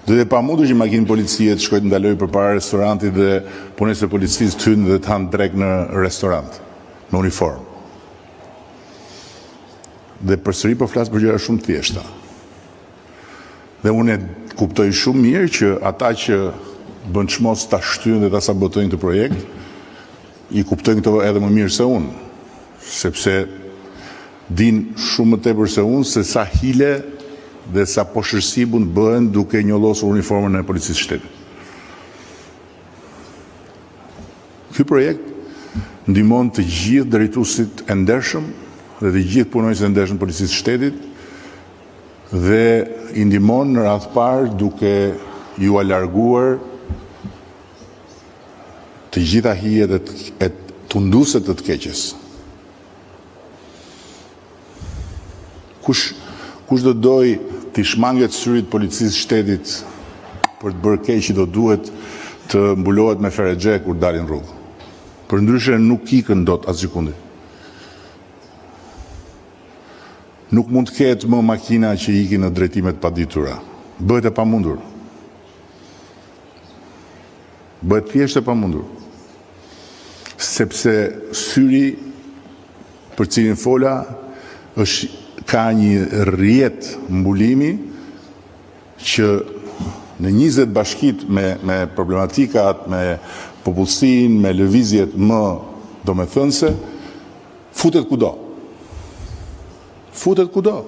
Do të pamundur që makinë policie të shkojë të ndalojë përpara restorantit dhe punëtorët e policisë të hyjnë dhe të hanë drek në restorant me uniformë. Dhe përsëri po flas për gjëra shumë të thjeshta. Dhe unë kuptoj shumë mirë që ata që bën çmos ta shtyjnë dhe ta sabotojnë këtë projekt, i kuptojnë këto edhe më mirë se unë, sepse din shumë më tepër se unë se sa hile dhe sa poshërsi mund bëhen duke njollosur uniformën e policisë shtetit. Ky projekt ndihmon të gjithë drejtuesit e ndershëm dhe të gjithë punonjësit e ndershëm policisë shtetit dhe i ndihmon në radhë parë duke ju alarguar të gjitha hijet e tunduese të keqes. Kush do doj të shmanget syrit policisë shtetit për të bërë keq, do duhet të mbulohet me ferexhe kur dalin rrugë. Përndryshe nuk ikën dot as sekonde. Nuk mund të ketë më makina që ikin në drejtime të paditura. Bëhet e pamundur. Bëhet thjesht e pamundur. Sepse syri për cilin fola ka një rrjet mbulimi që në 20 bashkit me problematikat, me popullsinë, me lëvizjet më domethënëse, futet kudo. Futet kudo.